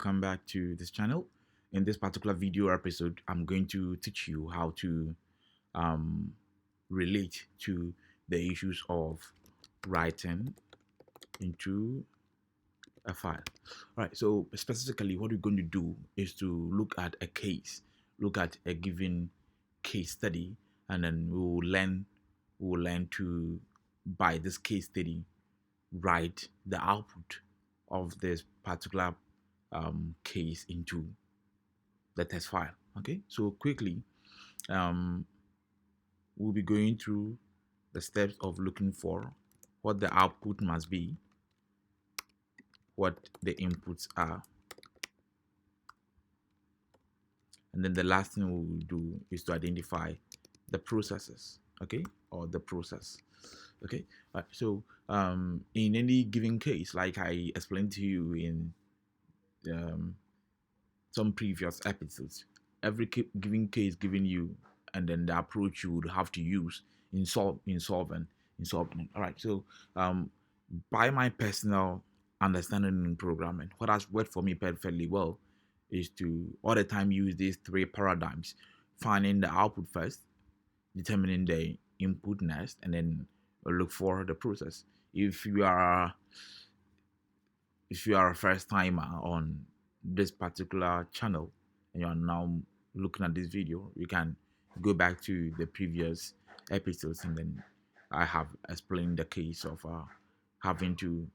welcome back to this channel. In this particular video episode, I'm going to teach you how to um, relate to the issues of writing into a file. All right, so specifically what we're going to do is to look at a case, look at a given case study, and then we will learn to, by this case study, write the output of this particular case into the test file. Okay, so quickly, um, we'll be going through the steps of looking for what the output must be, what the inputs are, and then the last thing we will do is to identify the processes, okay, or the process. Okay, so in any given case, like I explained to you in um, some previous episodes, every given case given you, and then the approach you would have to use in solving. All right, so um, by my personal understanding in programming, what has worked for me perfectly well is to all the time use these three paradigms: finding the output first, determining the input next, and then look for the process. If you are a first timer on this particular channel and you are now looking at this video, you can go back to the previous episodes, and then I have explained the case of having to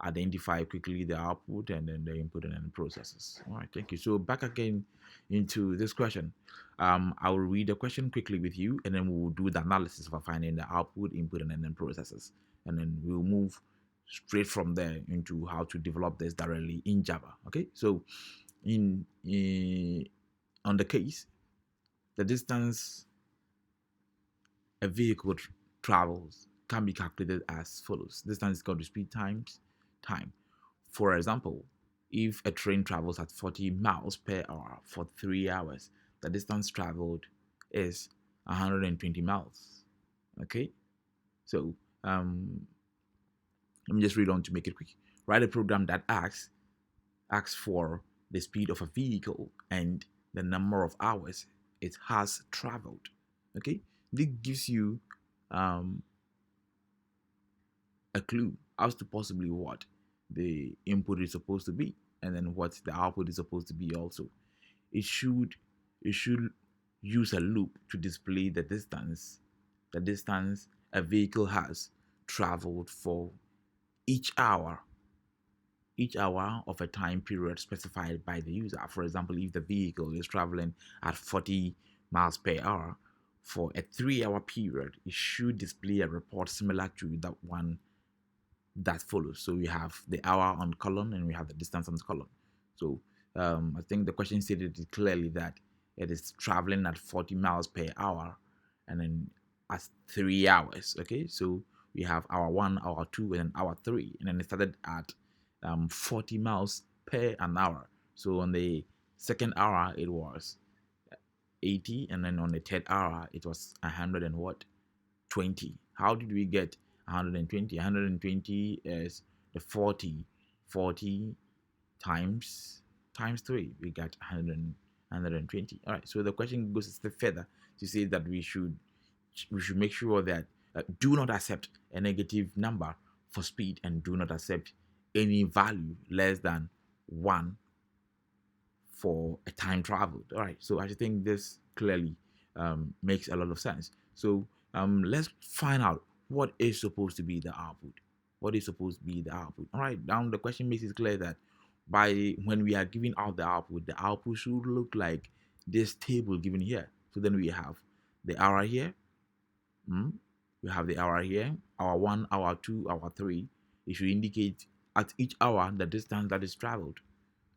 identify quickly the output and then the input and then the processes. All right, thank you. So back again into this question. I will read the question quickly with you, and then we will do the analysis for finding the output, input, and then processes, and then we'll move straight from there into how to develop this directly in Java. Okay, so in on the case, the distance a vehicle travels can be calculated as follows. Distance is equal to speed times time. For example, if a train travels at 40 miles per hour for 3 hours, the distance traveled is 120 miles. Okay, so let me just read on to make it quick. Write a program that asks for the speed of a vehicle and the number of hours it has traveled. Okay, this gives you um, a clue as to possibly what the input is supposed to be, and then what the output is supposed to be also. It should use a loop to display the distance a vehicle has traveled for each hour of a time period specified by the user. For example, if the vehicle is traveling at 40 miles per hour for a 3-hour period, it should display a report similar to that one that follows. So we have the hour on column and we have the distance on the column. So I think the question stated it clearly that it is traveling at 40 miles per hour and then at 3 hours. Okay, so we have hour 1, hour 2, and then hour 3, and then it started at 40 miles per an hour. So on the second hour it was 80, and then on the third hour it was 100 and what 20. How did we get 120? 120 is the 40 times 3. We got 120. All right, so the question goes a step further to say that we should make sure that do not accept a negative number for speed, and do not accept any value less than 1 for a time traveled. All right, so I think this clearly makes a lot of sense. So let's find out what is supposed to be the output. What is supposed to be the output? All right, now the question makes it clear that when we are giving out the output should look like this table given here. So then we have the hour here. We have the hour here, hour 1, hour 2, hour 3. It should indicate at each hour the distance that is traveled.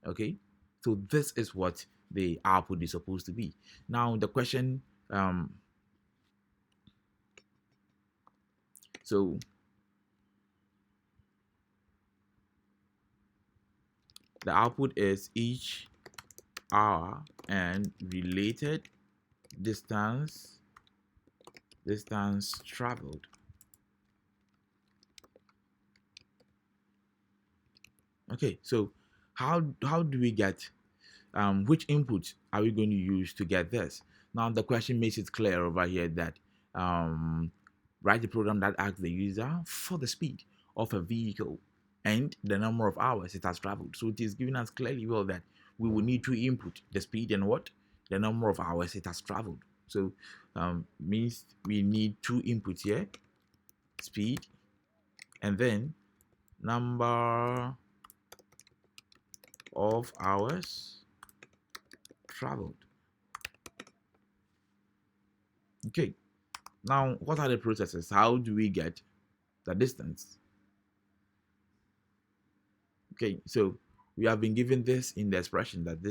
Okay, so this is what the output is supposed to be. Now the question, so the output is each hour and related distance traveled. Okay, so How do we get which inputs are we going to use to get this? Now the question makes it clear over here that um, write a program that asks the user for the speed of a vehicle and the number of hours it has traveled. So it is giving us clearly well that we will need to input the speed and what the number of hours it has traveled. So means we need two inputs here, speed and then number of hours traveled. Okay, now what are the processes? How do we get the distance? Okay, so we have been given this in the expression that the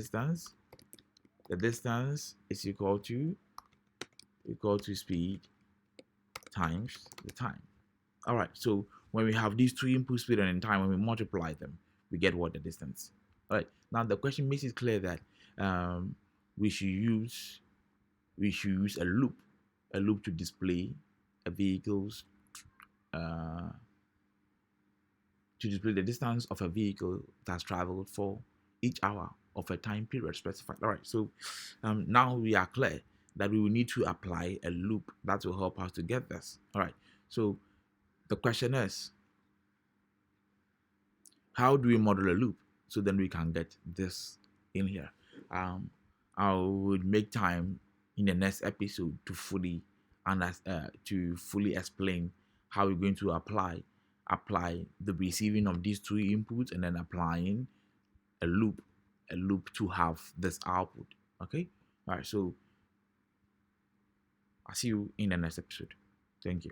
distance is equal to speed times the time. All right, so when we have these two inputs, speed and time, when we multiply them, we get what the distance. All right, now the question makes it clear that um, we should use a loop to display a vehicle's to display the distance of a vehicle that has traveled for each hour of a time period specified. All right, so now we are clear that we will need to apply a loop that will help us to get this. All right, so the question is, how do we model a loop so then we can get this in here? I would make time in the next episode to fully explain how we're going to apply the receiving of these two inputs and then applying a loop to have this output. Okay, all right, so I'll see you in the next episode. Thank you.